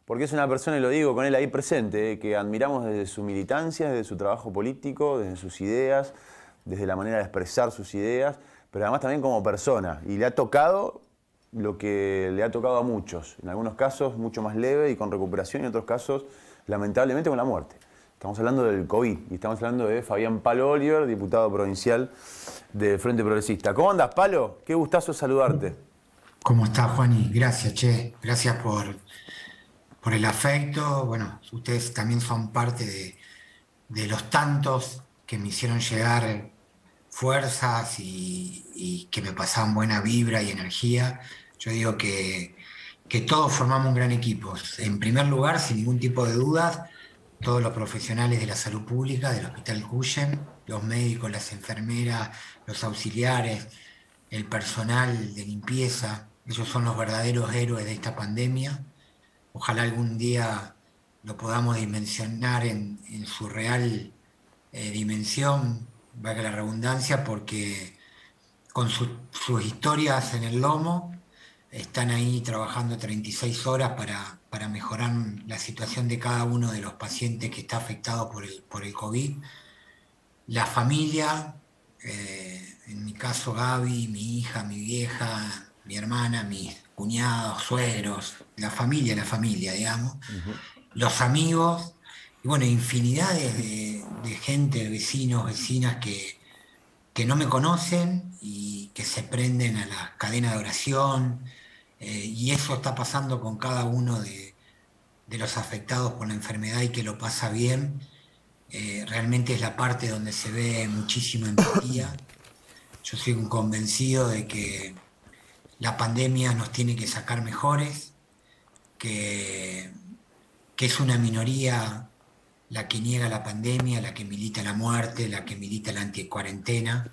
porque es una persona, y lo digo con él ahí presente, que admiramos desde su militancia, desde su trabajo político, desde sus ideas, desde la manera de expresar sus ideas, pero además también como persona. Y le ha tocado lo que le ha tocado a muchos, en algunos casos mucho más leve y con recuperación, y en otros casos lamentablemente con la muerte. Estamos hablando del COVID y estamos hablando de Fabián Palo Oliver, diputado provincial del Frente Progresista. ¿Cómo andas, Palo? Qué gustazo saludarte. ¿Cómo estás, Juani? Gracias, che. Gracias por el afecto. Bueno, ustedes también son parte de los tantos que me hicieron llegar fuerzas y que me pasaban buena vibra y energía. Yo digo que todos formamos un gran equipo. En primer lugar, sin ningún tipo de dudas, todos los profesionales de la salud pública, del Hospital Cuyen, los médicos, las enfermeras, los auxiliares, el personal de limpieza, ellos son los verdaderos héroes de esta pandemia. Ojalá algún día lo podamos dimensionar en su real dimensión, valga la redundancia, porque con sus historias en el lomo están ahí trabajando 36 horas para mejorar la situación de cada uno de los pacientes que está afectado por el COVID. La familia, en mi caso Gaby, mi hija, mi vieja, mi hermana, mis cuñados, suegros, la familia, digamos, los amigos, y bueno, infinidades de gente, de vecinos, vecinas que no me conocen y que se prenden a la cadena de oración, y eso está pasando con cada uno de los afectados por la enfermedad y que lo pasa bien. Realmente es la parte donde se ve muchísima empatía. Yo soy un convencido de que la pandemia nos tiene que sacar mejores, que, que es una minoría la que niega la pandemia, la que milita la muerte, la que milita la anticuarentena,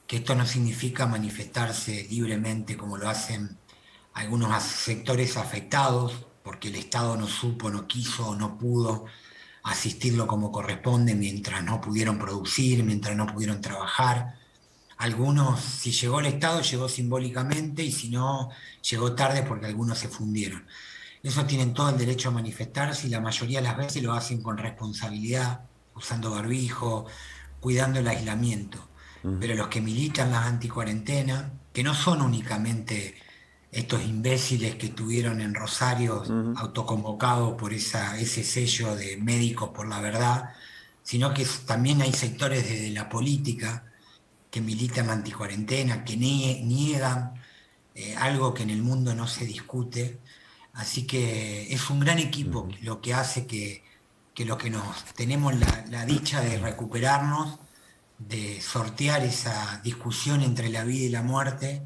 que esto no significa manifestarse libremente como lo hacen algunos sectores afectados, porque el Estado no supo, no quiso o no pudo asistirlo como corresponde mientras no pudieron producir, mientras no pudieron trabajar. Algunos, si llegó el Estado, llegó simbólicamente y si no, llegó tarde porque algunos se fundieron. Eso tienen todo el derecho a manifestarse y la mayoría de las veces lo hacen con responsabilidad, usando barbijo, cuidando el aislamiento. Pero los que militan las anticuarentena, que no son únicamente estos imbéciles que estuvieron en Rosario autoconvocados por ese sello de Médicos por la Verdad, sino que también hay sectores de la política que militan la anticuarentena, que niegan algo que en el mundo no se discute. Así que es un gran equipo lo que hace que los que nos tenemos la dicha de recuperarnos, de sortear esa discusión entre la vida y la muerte,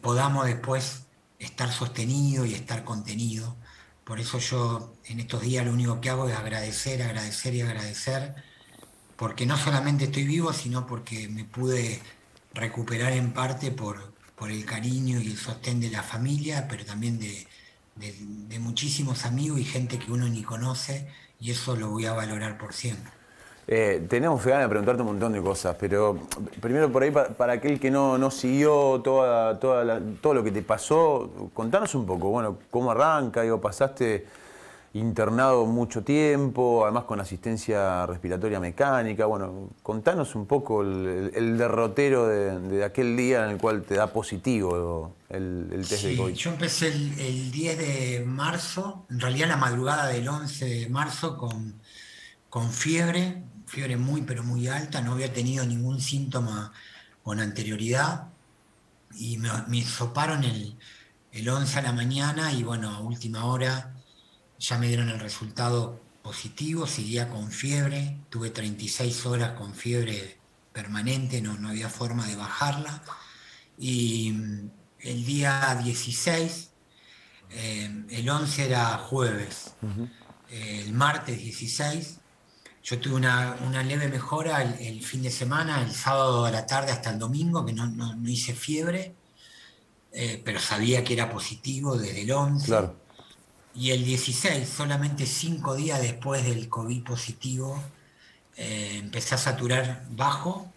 podamos después estar sostenidos y estar contenidos. Por eso yo en estos días lo único que hago es agradecer, agradecer y agradecer, porque no solamente estoy vivo, sino porque me pude recuperar en parte por el cariño y el sostén de la familia, pero también de muchísimos amigos y gente que uno ni conoce, y eso lo voy a valorar por siempre. Tenemos ganas de preguntarte un montón de cosas, pero primero por ahí, para aquel que no siguió todo lo que te pasó, contanos un poco, bueno, cómo arranca, digo, pasaste internado mucho tiempo, además con asistencia respiratoria mecánica, bueno, contanos un poco el derrotero de aquel día en el cual te da positivo el test de Sí, COVID. yo empecé el 10 de marzo, en realidad la madrugada del 11 de marzo con fiebre, fiebre muy pero muy alta, no había tenido ningún síntoma con anterioridad y me hisoparon el 11 a la mañana y bueno, a última hora ya me dieron el resultado positivo, seguía con fiebre, tuve 36 horas con fiebre permanente, no había forma de bajarla y el día 16, el 11 era jueves, el martes 16 yo tuve una leve mejora el fin de semana, el sábado a la tarde hasta el domingo, que no hice fiebre, pero sabía que era positivo desde el 11. Claro. Y el 16, solamente 5 días después del COVID positivo, empecé a saturar bajo,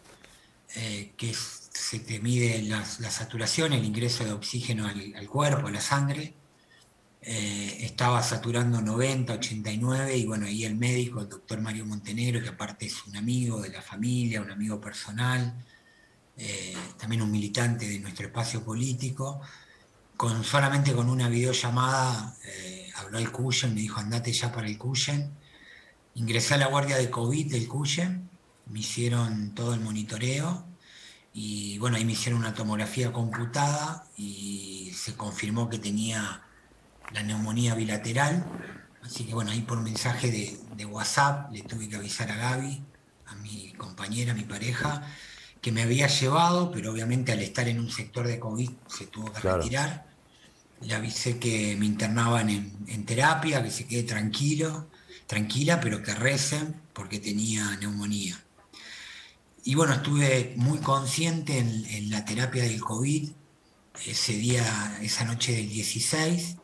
se te mide la saturación, el ingreso de oxígeno al cuerpo, a la sangre. estaba saturando 90, 89, y bueno, ahí el médico, el doctor Mario Montenegro, que aparte es un amigo de la familia, un amigo personal, también un militante de nuestro espacio político, solamente con una videollamada habló al Cuyen, me dijo andate ya para el Cuyen. Ingresé a la guardia de COVID del Cuyen, me hicieron todo el monitoreo y bueno, ahí me hicieron una tomografía computada y se confirmó que tenía la neumonía bilateral. Así que bueno, ahí por mensaje de WhatsApp le tuve que avisar a Gaby, a mi compañera, a mi pareja, que me había llevado, pero obviamente al estar en un sector de COVID se tuvo que Claro. retirar. Le avisé que me internaban en terapia, que se quede tranquila, pero que recen porque tenía neumonía. Y bueno, estuve muy consciente en la terapia del COVID ese día, esa noche del 16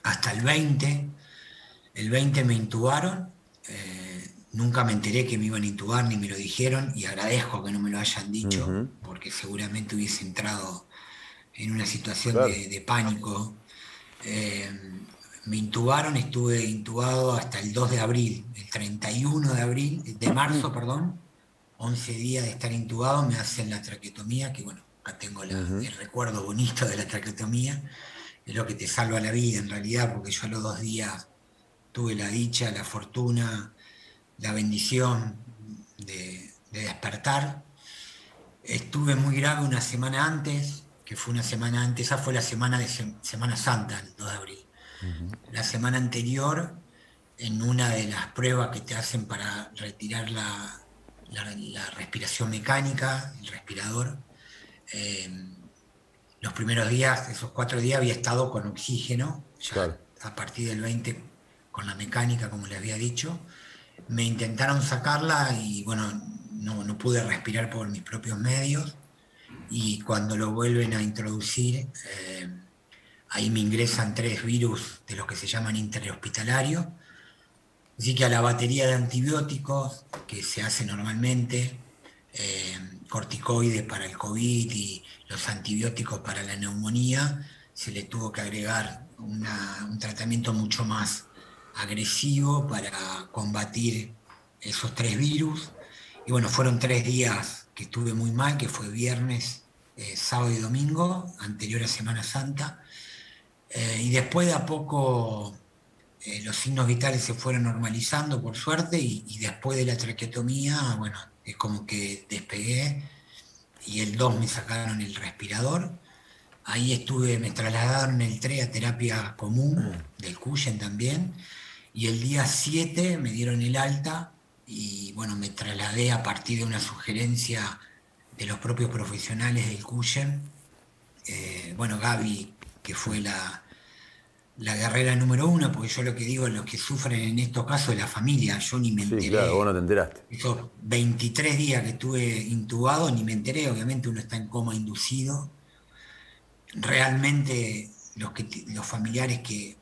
hasta el 20. El 20 me intubaron, nunca me enteré que me iban a intubar ni me lo dijeron y agradezco que no me lo hayan dicho Ujú. porque seguramente hubiese entrado en una situación Claro. de pánico. Eh, Me intubaron, estuve intubado hasta el 2 de abril, el 31 de abril, de marzo, perdón, 11 días de estar intubado, me hacen la traqueotomía, que bueno, acá tengo Ujú. el recuerdo bonito de la traqueotomía, es lo que te salva la vida en realidad, porque yo a los 2 días tuve la dicha, la fortuna, la bendición de despertar. Estuve muy grave una semana antes, que fue una semana antes, esa fue la semana de Semana Santa, el 2 de abril. La semana anterior, en una de las pruebas que te hacen para retirar la respiración mecánica, el respirador, eh, los primeros días, esos 4 días, había estado con oxígeno, Claro. ya a partir del 20 con la mecánica, como les había dicho. Me intentaron sacarla y bueno, no pude respirar por mis propios medios. Y cuando lo vuelven a introducir, ahí me ingresan 3 virus de los que se llaman interhospitalarios. Así que a la batería de antibióticos que se hace normalmente, eh, corticoides para el COVID y los antibióticos para la neumonía, se le tuvo que agregar un tratamiento mucho más agresivo para combatir esos 3 virus. Y bueno, fueron 3 días que estuve muy mal, que fue viernes, sábado y domingo, anterior a Semana Santa. Y después de a poco los signos vitales se fueron normalizando, por suerte, y después de la traqueotomía, bueno, es como que despegué y el 2 me sacaron el respirador. Ahí estuve, me trasladaron el 3 a terapia común, del Cuyen también, y el día 7 me dieron el alta y bueno, me trasladé a partir de una sugerencia de los propios profesionales del Cuyen. Bueno, Gaby, que fue la guerrera número uno, porque yo lo que digo, los que sufren en estos casos es la familia, yo ni me Sí, claro, vos no enteré, te enteraste. esos 23 días que estuve intubado, ni me enteré, obviamente uno está en coma inducido, realmente los familiares que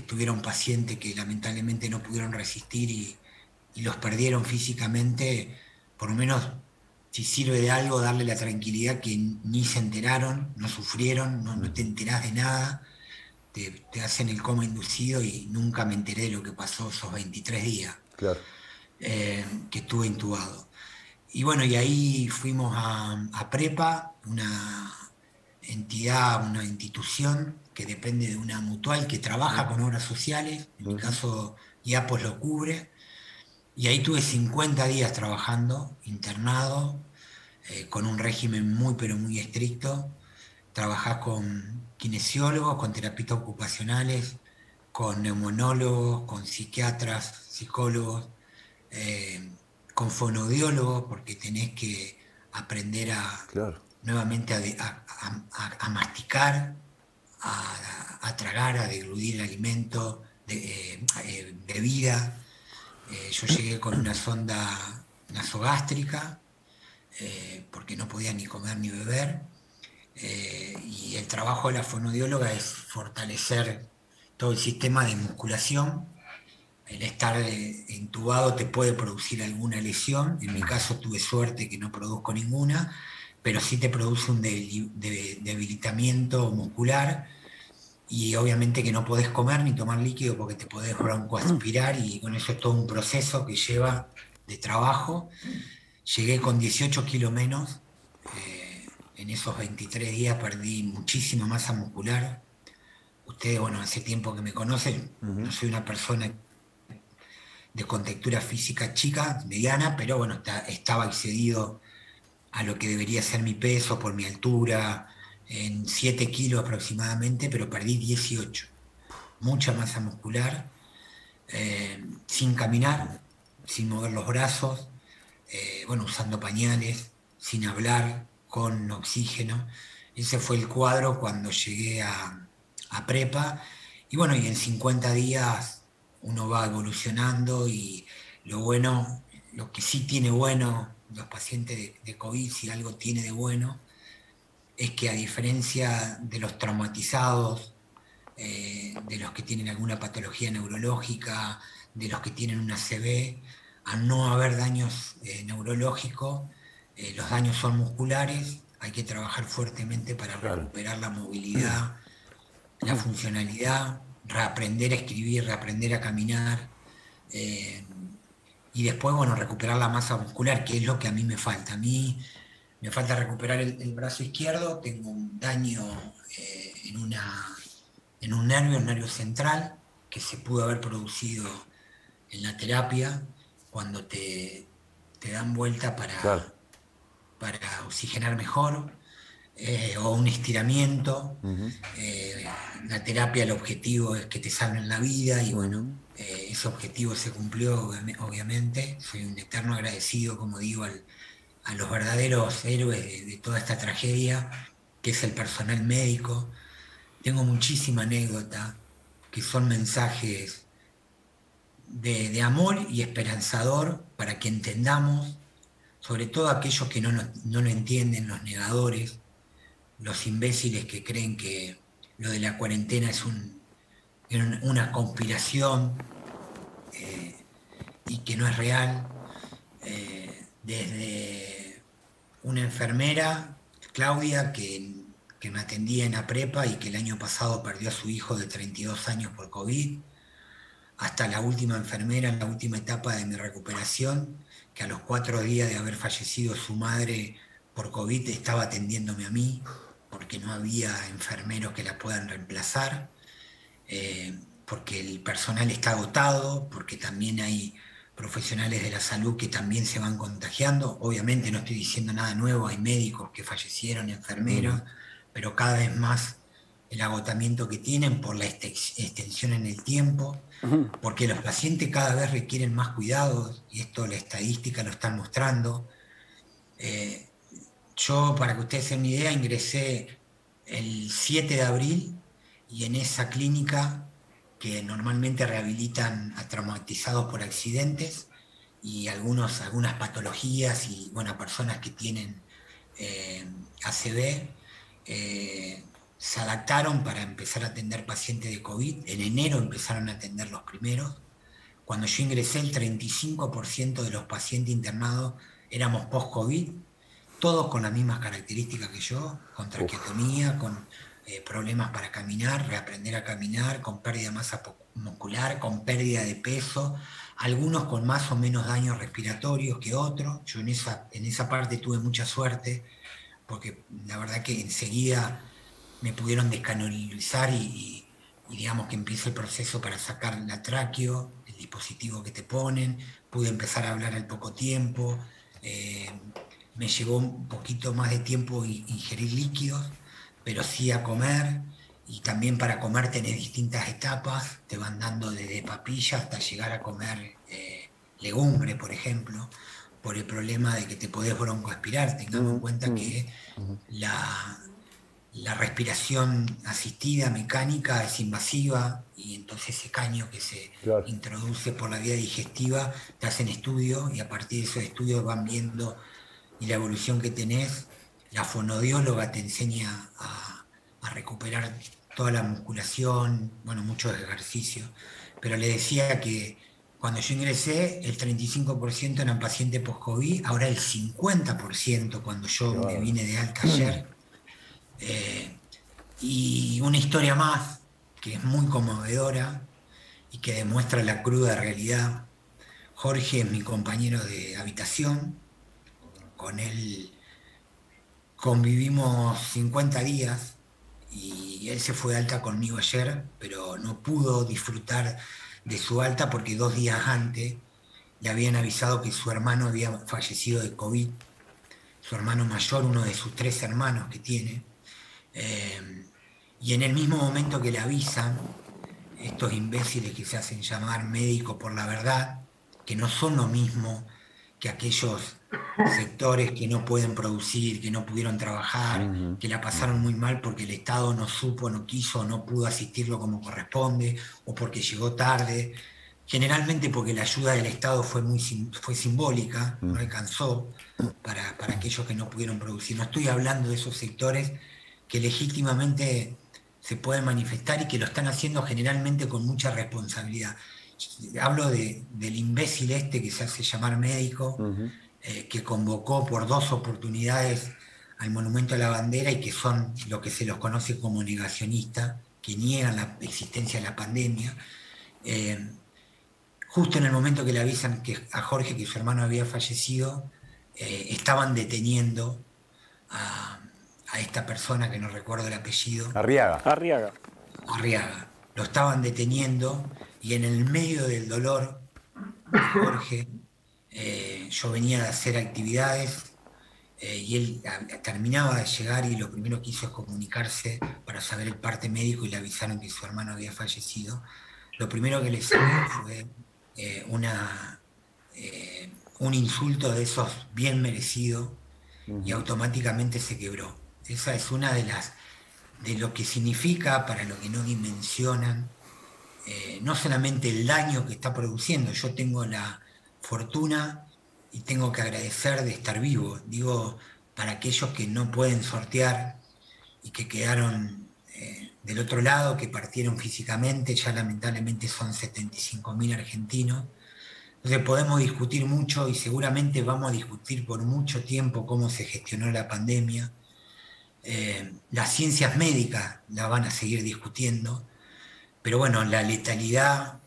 tuvieron pacientes que lamentablemente no pudieron resistir y los perdieron físicamente, por lo menos si sirve de algo, darle la tranquilidad que ni se enteraron, no sufrieron, no te enterás de nada, te hacen el coma inducido y nunca me enteré de lo que pasó esos 23 días Claro. que estuve intubado. Y bueno, y ahí fuimos a Prepa, una entidad, una institución que depende de una mutual que trabaja con obras sociales, en mi Ujú. caso IAPOS lo cubre, y ahí tuve 50 días trabajando, internado, con un régimen muy pero muy estricto. Trabajás con kinesiólogos, con terapeutas ocupacionales, con neumonólogos, con psiquiatras, psicólogos, eh, con fonoaudiólogos, porque tenés que aprender Claro. nuevamente a masticar, a tragar, a deglutir el alimento, bebida. Yo llegué con una sonda nasogástrica, porque no podía ni comer ni beber. Y el trabajo de la fonoaudióloga es fortalecer todo el sistema de musculación. El estar intubado te puede producir alguna lesión. En mi caso tuve suerte que no produzco ninguna, pero sí te produce un debilitamiento muscular y obviamente que no podés comer ni tomar líquido porque te podés broncoaspirar y bueno, eso es todo un proceso que lleva de trabajo. Llegué con 18 kilos menos, en esos 23 días perdí muchísima masa muscular. Ustedes, bueno, hace tiempo que me conocen, no soy una persona de contextura física chica, mediana, pero bueno, estaba excedido a lo que debería ser mi peso por mi altura, en 7 kilos aproximadamente, pero perdí 18. Mucha masa muscular, sin caminar, sin mover los brazos, bueno, usando pañales, sin hablar, con oxígeno. Ese fue el cuadro cuando llegué a prepa. Y bueno, y en 50 días uno va evolucionando y lo bueno, lo que sí tiene bueno los pacientes de COVID, si algo tiene de bueno, es que a diferencia de los traumatizados, de los que tienen alguna patología neurológica, de los que tienen una ACV, al no haber daños neurológicos, los daños son musculares, hay que trabajar fuertemente para recuperar la movilidad, la funcionalidad, reaprender a escribir, reaprender a caminar, y después, bueno, recuperar la masa muscular, que es lo que a mí me falta. A mí me falta recuperar el brazo izquierdo, tengo un daño en un nervio, el nervio central, que se pudo haber producido en la terapia, cuando te dan vuelta para oxigenar mejor, o un estiramiento. La terapia, el objetivo es que te salven la vida y bueno, ese objetivo se cumplió obviamente. Soy un eterno agradecido, como digo, a los verdaderos héroes de toda esta tragedia, que es el personal médico. Tengo muchísima anécdota, que son mensajes de amor y esperanzador para que entendamos, sobre todo aquellos que no lo entienden, los negadores, los imbéciles que creen que lo de la cuarentena es una conspiración, y que no es real. Desde una enfermera, Claudia, que me atendía en la prepa y que el año pasado perdió a su hijo de 32 años por COVID, hasta la última enfermera en la última etapa de mi recuperación, que a los 4 días de haber fallecido su madre por COVID estaba atendiéndome a mí, porque no había enfermeros que la puedan reemplazar, porque el personal está agotado, porque también hay profesionales de la salud que también se van contagiando. Obviamente no estoy diciendo nada nuevo, hay médicos que fallecieron, enfermeros, pero cada vez más el agotamiento que tienen por la extensión en el tiempo, porque los pacientes cada vez requieren más cuidados, y esto la estadística lo está mostrando. Yo, para que ustedes se den una idea, ingresé el 7 de abril y en esa clínica que normalmente rehabilitan a traumatizados por accidentes y algunas patologías y bueno, personas que tienen ACV, se adaptaron para empezar a atender pacientes de COVID. En enero empezaron a atender los primeros. Cuando yo ingresé, el 35% de los pacientes internados éramos post-COVID, todos con las mismas características que yo, con traqueotomía, con problemas para caminar, reaprender a caminar, con pérdida de masa muscular, con pérdida de peso, algunos con más o menos daños respiratorios que otros. Yo en esa parte tuve mucha suerte, porque la verdad que enseguida me pudieron descanalizar y digamos que empieza el proceso para sacar la tráqueo, el dispositivo que te ponen, pude empezar a hablar al poco tiempo, me llevó un poquito más de tiempo ingerir líquidos, pero sí a comer, y también para comer tenés distintas etapas, te van dando desde papillas hasta llegar a comer legumbre, por ejemplo, por el problema de que te podés broncoaspirar. Tengamos en cuenta que la respiración asistida mecánica es invasiva, y entonces ese caño que se introduce por la vía digestiva, te hacen estudios y a partir de esos estudios van viendo y la evolución que tenés. La fonodióloga te enseña a recuperar toda la musculación, bueno, muchos ejercicios, pero le decía que cuando yo ingresé el 35% eran pacientes post-COVID, ahora el 50% cuando yo me vine de alta ayer. Y una historia más, que es muy conmovedora y que demuestra la cruda realidad. Jorge es mi compañero de habitación, con él convivimos 50 días y él se fue de alta conmigo ayer, pero no pudo disfrutar de su alta porque 2 días antes le habían avisado que su hermano había fallecido de COVID, su hermano mayor, uno de sus 3 hermanos que tiene. Eh, y en el mismo momento que le avisan, estos imbéciles que se hacen llamar médicos por la verdad, que no son lo mismo que aquellos sectores que no pueden producir, que no pudieron trabajar, que la pasaron muy mal porque el Estado no supo, no quiso, no pudo asistirlo como corresponde, o porque llegó tarde, generalmente porque la ayuda del Estado fue simbólica, no alcanzó para aquellos que no pudieron producir. No estoy hablando de esos sectores que legítimamente se pueden manifestar y que lo están haciendo generalmente con mucha responsabilidad. Hablo del imbécil este que se hace llamar médico, que convocó por 2 oportunidades al Monumento a la Bandera y que son lo que se los conoce como negacionistas, que niegan la existencia de la pandemia. Justo en el momento que le avisan a Jorge que su hermano había fallecido, estaban deteniendo a esta persona que no recuerdo el apellido. Arriaga. Arriaga. Lo estaban deteniendo y en el medio del dolor de Jorge, yo venía de hacer actividades y él terminaba de llegar y lo primero que hizo es comunicarse para saber el parte médico y le avisaron que su hermano había fallecido. Lo primero que le salió fue un insulto de esos bien merecido y automáticamente se quebró. Esa es una de lo que significa, para lo que no dimensionan, no solamente el daño que está produciendo. Yo tengo la fortuna y tengo que agradecer de estar vivo. Digo, para aquellos que no pueden sortear y que quedaron del otro lado, que partieron físicamente, ya lamentablemente son 75.000 argentinos. Entonces podemos discutir mucho y seguramente vamos a discutir por mucho tiempo cómo se gestionó la pandemia. Las ciencias médicas la van a seguir discutiendo, pero bueno, la letalidad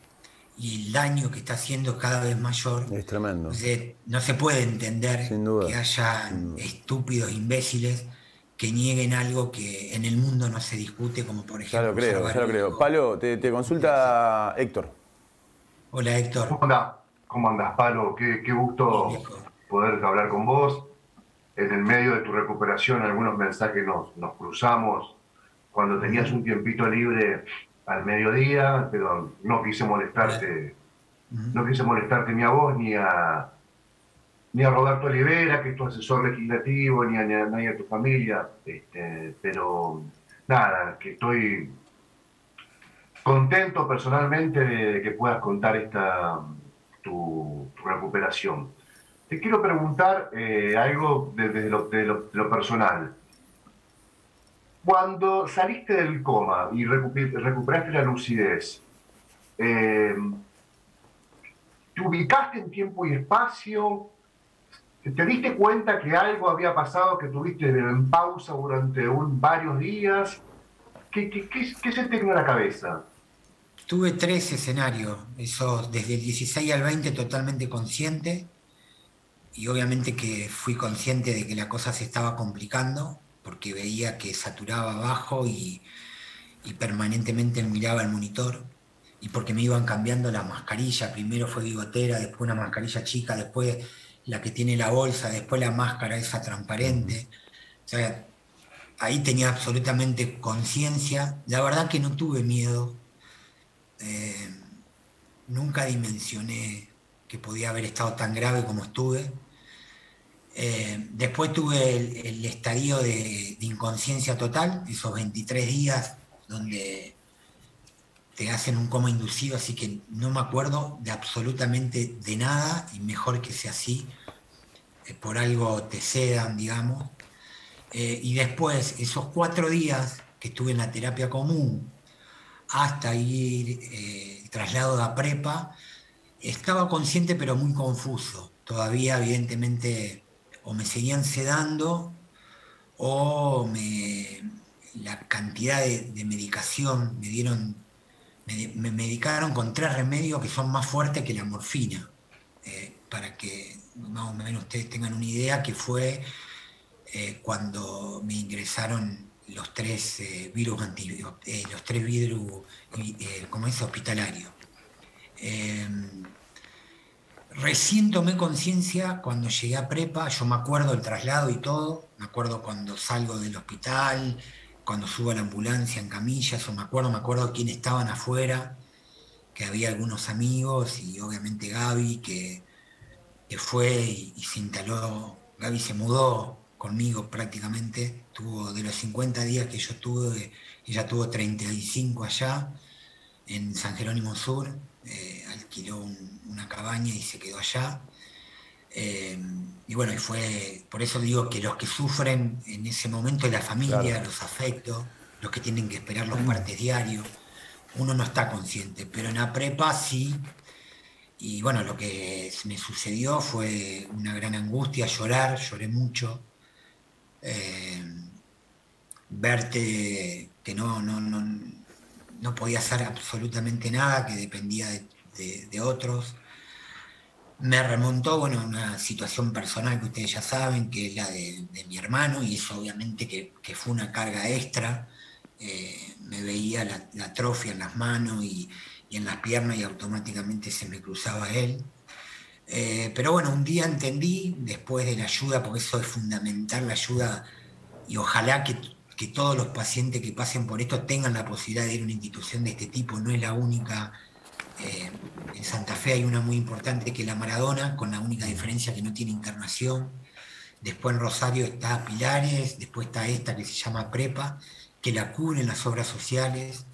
y el daño que está haciendo es cada vez mayor. Es tremendo. Entonces, no se puede entender que haya estúpidos imbéciles que nieguen algo que en el mundo no se discute, como por ejemplo... Ya lo creo. Palo, te consulta Héctor. Hola, Héctor. ¿Cómo andás, Palo? Qué gusto poder hablar con vos. En el medio de tu recuperación, algunos mensajes nos cruzamos cuando tenías un tiempito libre al mediodía, pero no quise molestarte. No quise molestarte ni a vos ni a Roberto Olivera, que es tu asesor legislativo, ni a nadie de tu familia. Pero nada, que estoy contento personalmente de que puedas contar tu recuperación. Te quiero preguntar algo desde lo personal. Cuando saliste del coma y recuperaste la lucidez, ¿te ubicaste en tiempo y espacio? ¿Te diste cuenta que algo había pasado, que tuviste en pausa durante varios días? ¿Qué se te vino a la cabeza? Tuve 3 escenarios, eso desde el 16 al 20 totalmente consciente, y obviamente que fui consciente de que la cosa se estaba complicando, porque veía que saturaba abajo y permanentemente miraba el monitor, y porque me iban cambiando la mascarilla, primero fue bigotera, después una mascarilla chica, después la que tiene la bolsa, después la máscara esa transparente. O sea, ahí tenía absolutamente conciencia. La verdad que no tuve miedo. Nunca dimensioné que podía haber estado tan grave como estuve. Después tuve el estadio de inconsciencia total, esos 23 días donde te hacen un coma inducido, así que no me acuerdo de absolutamente de nada, y mejor que sea así, por algo te sedan, digamos. Y después, esos 4 días que estuve en la terapia común, hasta ir traslado a prepa, estaba consciente pero muy confuso. Todavía, evidentemente, o me seguían sedando o la cantidad de medicación, me dieron me medicaron con 3 remedios que son más fuertes que la morfina, para que más o menos ustedes tengan una idea, que fue cuando me ingresaron los 3 virus, los 3 virus, como es, hospitalarios. Recién tomé conciencia cuando llegué a prepa. Yo me acuerdo del traslado y todo, me acuerdo cuando salgo del hospital, cuando subo a la ambulancia en camillas, o me acuerdo quiénes estaban afuera, que había algunos amigos y obviamente Gaby, que fue y se instaló. Gaby se mudó conmigo prácticamente, tuvo de los 50 días que yo tuve, ella tuvo 35 allá en San Jerónimo Sur, alquiló una cabaña y se quedó allá. Y bueno, y fue, por eso digo que los que sufren en ese momento es la familia, Claro. los afectos, los que tienen que esperar los partes diarios. Uno no está consciente, pero en la prepa sí. Y bueno, lo que me sucedió fue una gran angustia, lloré mucho. eh, Verte que no podía hacer absolutamente nada, que dependía de otros. Me remontó, bueno, a una situación personal que ustedes ya saben, que es la de mi hermano, y eso obviamente que fue una carga extra. Me veía la atrofia en las manos y en las piernas y automáticamente se me cruzaba él. Pero bueno, un día entendí, después de la ayuda, porque eso es fundamental, la ayuda, y ojalá que todos los pacientes que pasen por esto tengan la posibilidad de ir a una institución de este tipo, no es la única. En Santa Fe hay una muy importante que es la Maradona, con la única diferencia que no tiene internación. Después en Rosario está Pilares, después está esta que se llama Prepa, que la cubren las obras sociales.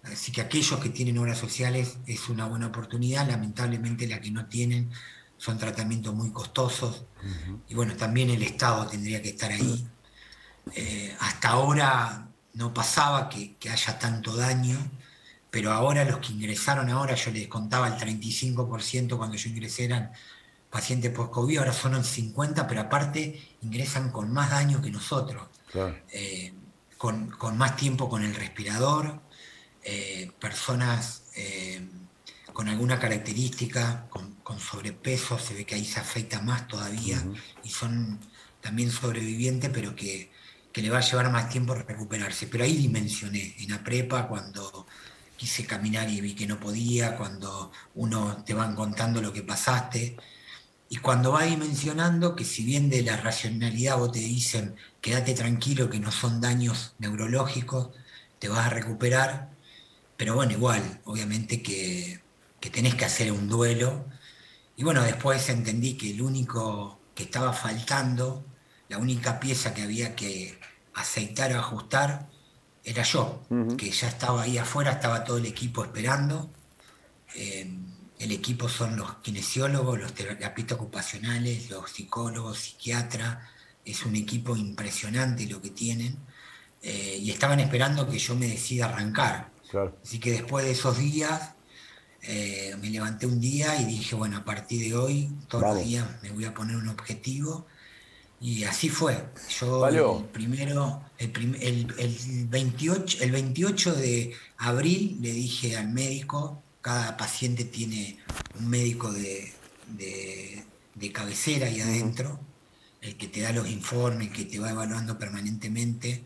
Así que aquellos que tienen obras sociales es una buena oportunidad. Lamentablemente la que no tienen son tratamientos muy costosos. Y bueno, también el Estado tendría que estar ahí. Hasta ahora no pasaba que haya tanto daño, pero ahora los que ingresaron ahora, yo les contaba el 35% cuando yo ingresé eran pacientes post-COVID, ahora son el 50%, pero aparte ingresan con más daño que nosotros, Claro. con más tiempo con el respirador, personas con alguna característica, con sobrepeso, se ve que ahí se afecta más todavía, y son también sobrevivientes, pero que le va a llevar más tiempo recuperarse. Pero ahí dimensioné, en la prepa, cuando quise caminar y vi que no podía, cuando uno te van contando lo que pasaste, y cuando va dimensionando que si bien de la racionalidad vos te dicen quédate tranquilo que no son daños neurológicos, te vas a recuperar, pero bueno, igual, obviamente que tenés que hacer un duelo. Y bueno, después entendí que el único que estaba faltando, la única pieza que había que aceitar o ajustar, era yo, que ya estaba ahí afuera, estaba todo el equipo esperando. Eh, el equipo son los kinesiólogos, los terapeutas ocupacionales, los psicólogos, psiquiatras. Es un equipo impresionante lo que tienen. Y estaban esperando que yo me decida arrancar. Claro. Así que después de esos días, me levanté un día y dije, bueno, a partir de hoy, todos los Vamos. días me voy a poner un objetivo. Y así fue. Yo Palo, el primero, el 28 de abril le dije al médico, cada paciente tiene un médico de cabecera ahí adentro, el que te da los informes, que te va evaluando permanentemente,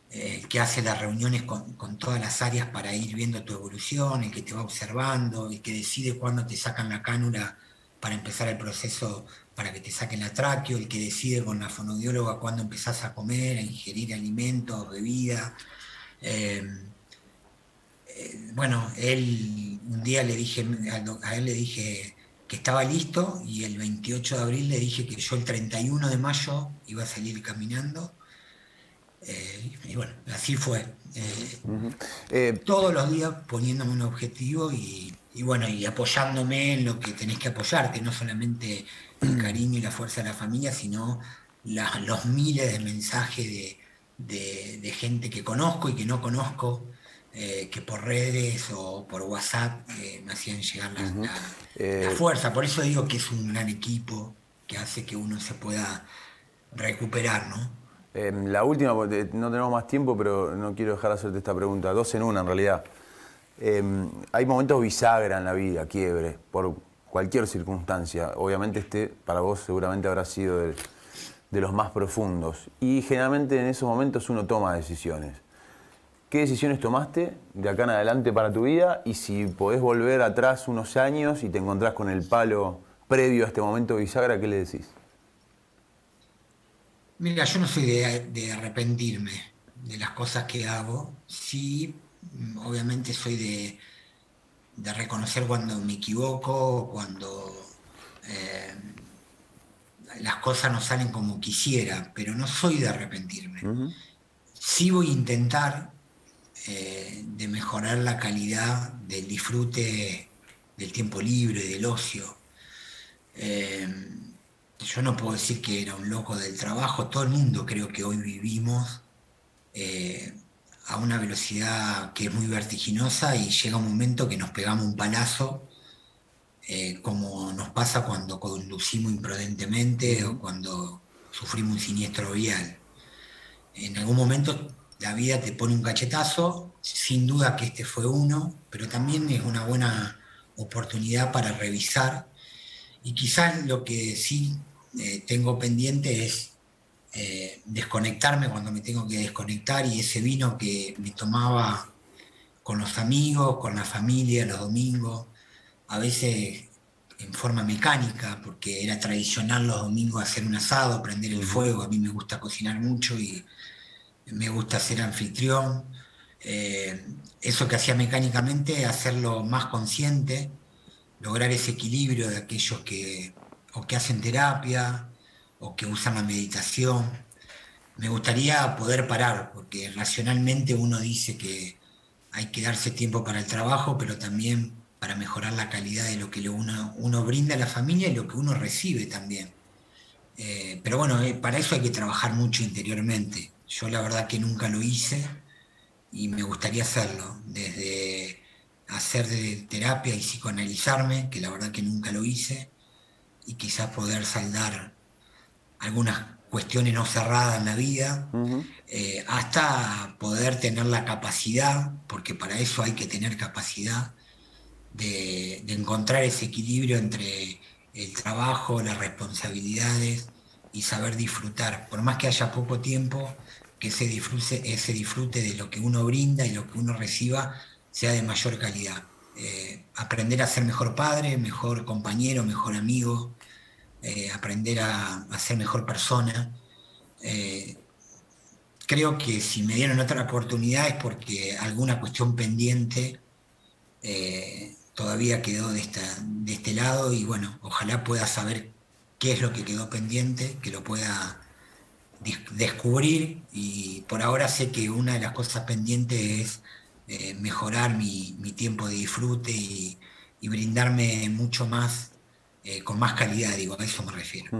el que hace las reuniones con todas las áreas para ir viendo tu evolución, el que te va observando, el que decide cuándo te sacan la cánula para empezar el proceso para que te saquen la tráqueo, el que decide con la fonoaudióloga cuándo empezás a comer, a ingerir alimentos, bebidas. Eh, bueno, un día le dije, a él le dije que estaba listo, y el 28 de abril le dije que yo el 31 de mayo iba a salir caminando. Y bueno, así fue. Todos los días poniéndome un objetivo y bueno, y apoyándome en lo que tenés que apoyarte, no solamente el cariño y la fuerza de la familia, sino los miles de mensajes de gente que conozco y que no conozco, que por redes o por WhatsApp me hacían llegar la fuerza. Por eso digo que es un gran equipo que hace que uno se pueda recuperar, ¿no? la última, porque no tenemos más tiempo, pero no quiero dejar de hacerte esta pregunta. Dos en una, en realidad. Hay momentos bisagra en la vida, quiebre, por cualquier circunstancia. Obviamente para vos seguramente habrá sido de los más profundos. Y generalmente en esos momentos uno toma decisiones. ¿Qué decisiones tomaste de acá en adelante para tu vida? Y si podés volver atrás unos años y te encontrás con el palo previo a este momento bisagra, ¿qué le decís? Mira, yo no soy de arrepentirme de las cosas que hago. Sí, obviamente soy de reconocer cuando me equivoco, cuando eh, las cosas no salen como quisiera, pero no soy de arrepentirme. Ujú. Sí voy a intentar de mejorar la calidad del disfrute del tiempo libre, del ocio. Eh, yo no puedo decir que era un loco del trabajo, todo el mundo creo que hoy vivimos eh, a una velocidad que es muy vertiginosa y llega un momento que nos pegamos un palazo, como nos pasa cuando conducimos imprudentemente o Ujú. cuando sufrimos un siniestro vial. En algún momento la vida te pone un cachetazo, sin duda que este fue uno, pero también es una buena oportunidad para revisar. Y quizás lo que sí tengo pendiente es desconectarme cuando me tengo que desconectar, y ese vino que me tomaba con los amigos, con la familia, los domingos, a veces en forma mecánica, porque era tradicional los domingos hacer un asado, prender el Ujú. fuego. A mí me gusta cocinar mucho y me gusta ser anfitrión. Eso que hacía mecánicamente, hacerlo más consciente, lograr ese equilibrio de aquellos que o que hacen terapia o que usan la meditación. Me gustaría poder parar, porque racionalmente uno dice que hay que darse tiempo para el trabajo, pero también para mejorar la calidad de lo que uno brinda a la familia y lo que uno recibe también. Pero bueno, para eso hay que trabajar mucho interiormente. Yo la verdad que nunca lo hice y me gustaría hacerlo, desde hacer de terapia y psicoanalizarme, que la verdad que nunca lo hice, y quizás poder saldar algunas cuestiones no cerradas en la vida, Ujú. hasta poder tener la capacidad, porque para eso hay que tener capacidad, de encontrar ese equilibrio entre el trabajo, las responsabilidades y saber disfrutar, por más que haya poco tiempo, que ese disfrute de lo que uno brinda y lo que uno reciba sea de mayor calidad. Aprender a ser mejor padre, mejor compañero, mejor amigo, aprender a ser mejor persona. Eh, Creo que si me dieron otra oportunidad es porque alguna cuestión pendiente todavía quedó de este lado, y bueno, ojalá pueda saber qué es lo que quedó pendiente, que lo pueda descubrir. Y por ahora sé que una de las cosas pendientes es mejorar mi tiempo de disfrute y brindarme mucho más, con más calidad, digo, a eso me refiero.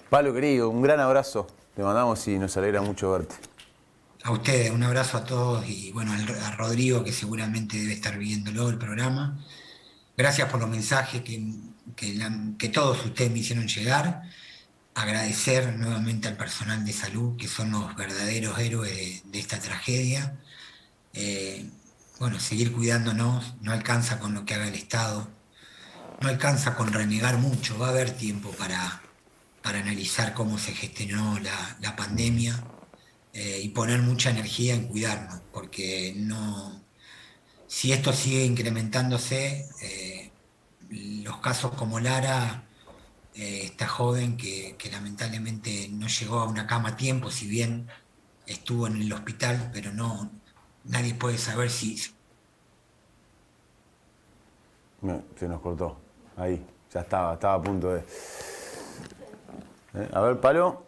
Pablo, querido, un gran abrazo. Te mandamos y nos alegra mucho verte. A ustedes, un abrazo a todos, y bueno, a Rodrigo, que seguramente debe estar viéndolo el programa. Gracias por los mensajes que todos ustedes me hicieron llegar. Agradecer nuevamente al personal de salud, que son los verdaderos héroes de esta tragedia. Eh, bueno, seguir cuidándonos, no alcanza con lo que haga el Estado, no alcanza con renegar mucho. Va a haber tiempo para analizar cómo se gestionó la pandemia, y poner mucha energía en cuidarnos, porque no, si esto sigue incrementándose, los casos como Lara, esta joven que lamentablemente no llegó a una cama a tiempo, si bien estuvo en el hospital, pero no, nadie puede saber si No, se nos cortó. Ahí, ya estaba a punto de. A ver, Palo.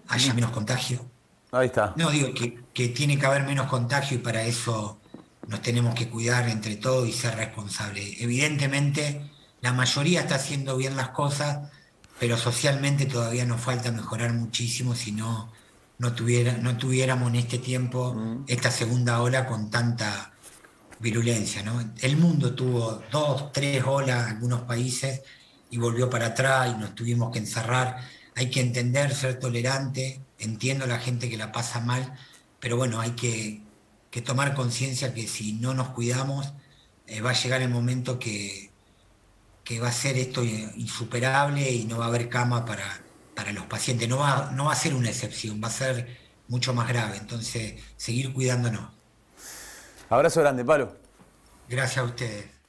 haya menos contagio. Ahí está. No, digo que tiene que haber menos contagio, y para eso nos tenemos que cuidar entre todos y ser responsables. Evidentemente, la mayoría está haciendo bien las cosas, pero socialmente todavía nos falta mejorar muchísimo, si no, no tuviéramos en este tiempo esta segunda ola con tanta virulencia, ¿no? El mundo tuvo dos, tres olas, algunos países, y volvió para atrás y nos tuvimos que encerrar. Hay que entender, ser tolerante, entiendo a la gente que la pasa mal, pero bueno, hay que que tomar conciencia que si no nos cuidamos, va a llegar el momento que va a ser esto insuperable y no va a haber cama para los pacientes. No va a ser una excepción, va a ser mucho más grave. Entonces, seguir cuidándonos. Abrazo grande, Palo. Gracias a ustedes.